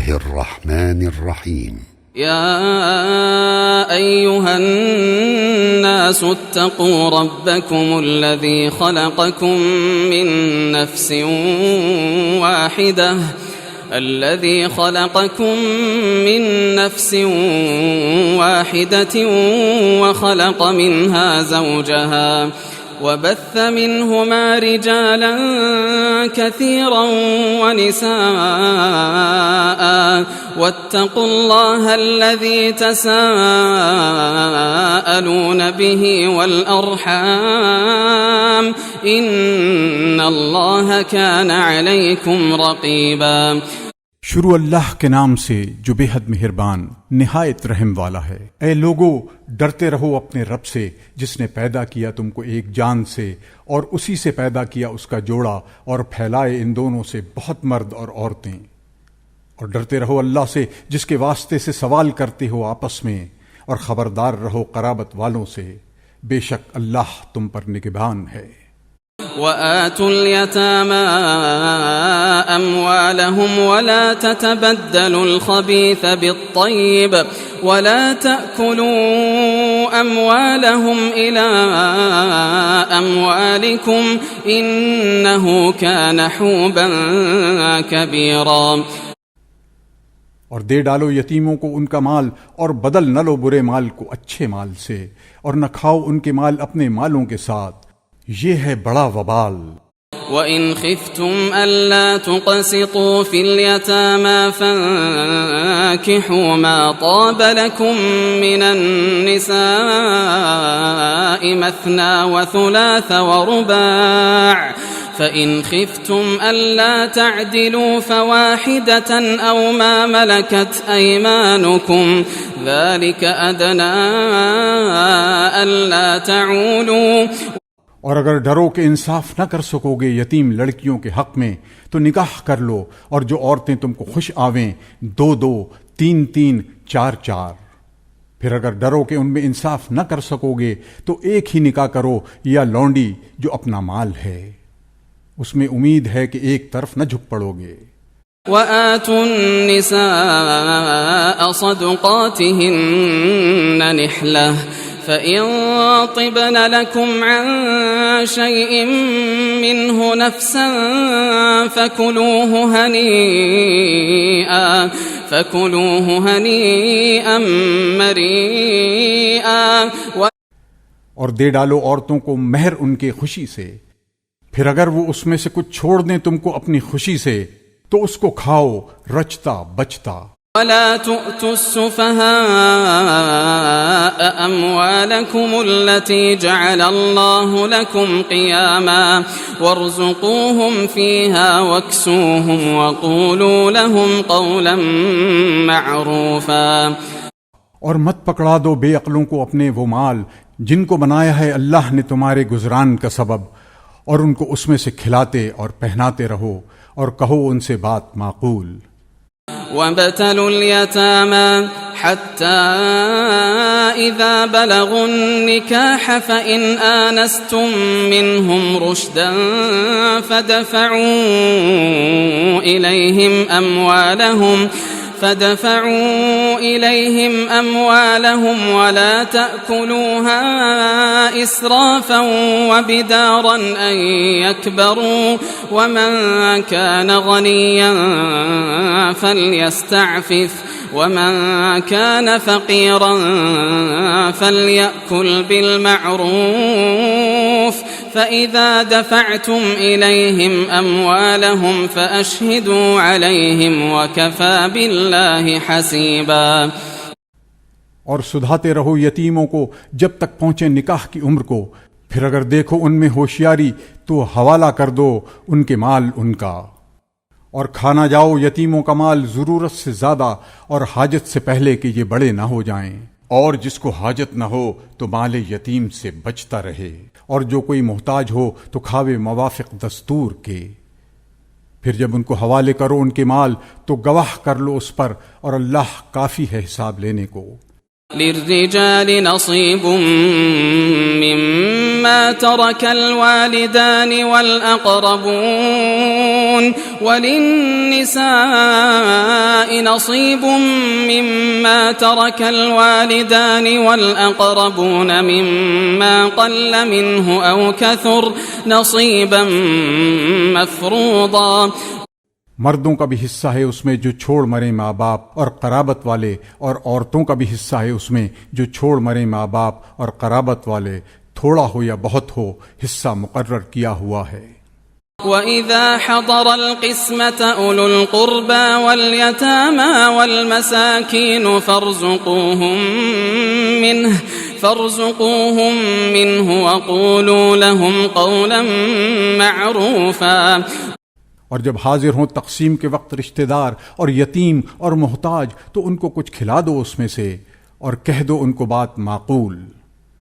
الله الرحمن الرحيم يا أيها الناس اتقوا ربكم الذي خلقكم من نفس واحدة وخلق منها زوجها وبث منهما رجالا كثيرا ونساء واتقوا الله الذي تساءلون به والأرحام إن الله كان عليكم رقيبا۔ شروع اللہ کے نام سے جو بے حد مہربان نہایت رحم والا ہے۔ اے لوگو، ڈرتے رہو اپنے رب سے جس نے پیدا کیا تم کو ایک جان سے اور اسی سے پیدا کیا اس کا جوڑا اور پھیلائے ان دونوں سے بہت مرد اور عورتیں۔ اور ڈرتے رہو اللہ سے جس کے واسطے سے سوال کرتے ہو آپس میں، اور خبردار رہو قرابت والوں سے، بے شک اللہ تم پر نگہبان ہے۔ وآتوا اليتامى أموالهم ولا تتبدلوا الخبيث بالطيب ولا تأكلوا أموالهم إلى أموالكم إنه كان حوبا كبيرا۔ اور دے ڈالو یتیموں کو ان کا مال، اور بدل نہ لو برے مال کو اچھے مال سے، اور نہ کھاؤ ان کے مال اپنے مالوں کے ساتھ، یہ ہے بڑا وبال۔ وَإِنْ خِفْتُمْ أَلَّا تُقْسِطُوا فِي الْيَتَامَى فَانكِحُوا مَا طَابَ لَكُم مِّنَ النِّسَاءِ مَثْنَى وَثُلَاثَ وَرُبَاعَ فَإِنْ خِفْتُمْ أَلَّا تَعْدِلُوا فَوَاحِدَةً أَوْ مَا مَلَكَتْ أَيْمَانُكُمْ ذَلِكَ أَدْنَىٰ أَلَّا تَعُولُوا۔ اور اگر ڈرو کہ انصاف نہ کر سکو گے یتیم لڑکیوں کے حق میں تو نکاح کر لو، اور جو عورتیں تم کو خوش آویں 2-2، 3-3، 4-4۔ پھر اگر ڈرو کہ ان میں انصاف نہ کر سکو گے تو ایک ہی نکاح کرو، یا لونڈی جو اپنا مال ہے، اس میں امید ہے کہ ایک طرف نہ جھک پڑو گے۔ وَآتُوا النِّسَاءَ صَدُقَاتِهِنَّ نِحْلَةً فَإِن طِبْنَ لَكُمْ عَن شَيْءٍ مِّنْهُ نَفْسًا فَكُلُوهُ هَنِيئًا مَّرِيئًا۔ اور دے ڈالو عورتوں کو مہر ان کے خوشی سے، پھر اگر وہ اس میں سے کچھ چھوڑ دیں تم کو اپنی خوشی سے تو اس کو کھاؤ رچتا بچتا۔ وَلَا تُؤْتُوا السُّفَهَاءَ أَمْوَالَكُمُ الَّتِي جَعَلَ اللَّهُ لَكُمْ قِيَامًا وَارْزُقُوهُمْ فِيهَا وَاكْسُوهُمْ وَقُولُوا لَهُمْ قَوْلًا مَّعْرُوفًا۔ اور مت پکڑا دو بے عقلوں کو اپنے وہ مال جن کو بنایا ہے اللہ نے تمہارے گزران کا سبب، اور ان کو اس میں سے کھلاتے اور پہناتے رہو، اور کہو ان سے بات معقول۔ وَابْتَلُوا الْيَتَامَى حَتَّى إِذَا بَلَغُوا النِّكَاحَ فَإِنْ آنَسْتُم مِّنْهُمْ رُشْدًا فَادْفَعُوا إِلَيْهِمْ أَمْوَالَهُمْ وَلَا تَأْكُلُوهَا إِسْرَافًا وَبِدَارًا أَن يَكْبَرُوا وَمَن كَانَ غَنِيًّا فَلْيَسْتَعْفِفْ وَمَن كَانَ فَقِيرًا فَلْيَأْكُلْ بِالْمَعْرُوفِ فَإِذَا دَفَعْتُمْ إِلَيْهِمْ أَمْوَالَهُمْ فَأَشْهِدُوا عَلَيْهِمْ وَكَفَى بِاللَّهِ حَسِيبًا۔ اور سدھاتے رہو یتیموں کو جب تک پہنچے نکاح کی عمر کو، پھر اگر دیکھو ان میں ہوشیاری تو حوالہ کر دو ان کے مال ان کا، اور کھانا جاؤ یتیموں کا مال ضرورت سے زیادہ اور حاجت سے پہلے کہ یہ بڑے نہ ہو جائیں، اور جس کو حاجت نہ ہو تو مال یتیم سے بچتا رہے، اور جو کوئی محتاج ہو تو کھاوے موافق دستور کے۔ پھر جب ان کو حوالے کرو ان کے مال تو گواہ کر لو اس پر، اور اللہ کافی ہے حساب لینے کو۔ للرجال نصيب مما ترك الوالدان والأقربون وللنساء نصيب مما ترك الوالدان والأقربون مما قل منه أو كثر نصيبا مفروضا. مردوں کا بھی حصہ ہے اس میں جو چھوڑ مرے ماں باپ اور قرابت والے، اور عورتوں کا بھی حصہ ہے اس میں جو چھوڑ مرے ماں باپ اور قرابت والے، تھوڑا ہو یا بہت ہو حصہ مقرر کیا ہوا ہے. وَإِذَا حَضَرَ الْقِسْمَةَ أُولُو الْقُرْبَى وَالْيَتَامَى وَالْمَسَاكِينُ فَارْزُقُوهُم مِّنْهُ وَقُولُوا لَهُمْ قَوْلًا مَّعْرُوفًا. اور جب حاضر ہوں تقسیم کے وقت رشتہ دار اور یتیم اور محتاج تو ان کو کچھ کھلا دو اس میں سے اور کہہ دو ان کو بات معقول.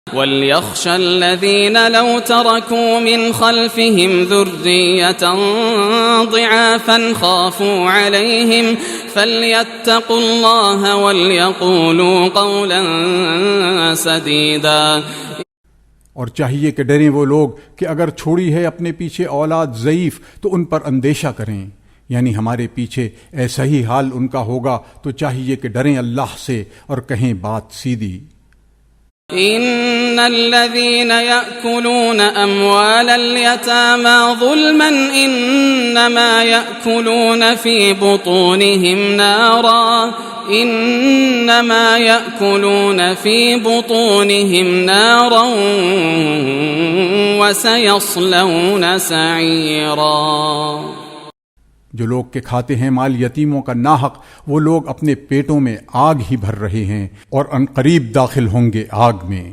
وَلْيَخْشَ الَّذِينَ لَوْ تَرَكُوا مِنْ خَلْفِهِمْ ذُرِّيَّةً ضِعَافًا خَافُوا عَلَيْهِمْ فَلْيَتَّقُوا اللَّهَ وَلْيَقُولُوا قَوْلًا سَدِيدًا. اور چاہیے کہ ڈریں وہ لوگ کہ اگر چھوڑی ہے اپنے پیچھے اولاد ضعیف تو ان پر اندیشہ کریں، یعنی ہمارے پیچھے ایسا ہی حال ان کا ہوگا تو چاہیے کہ ڈریں اللہ سے اور کہیں بات سیدھی. ان الذين يأكلون اموال اليتامى ظلما انما يأكلون في بطونهم نارا وسيصلون سعيرا. جو لوگ کے کھاتے ہیں مال یتیموں کا ناحق، وہ لوگ اپنے پیٹوں میں آگ ہی بھر رہے ہیں اور عنقریب داخل ہوں گے آگ میں.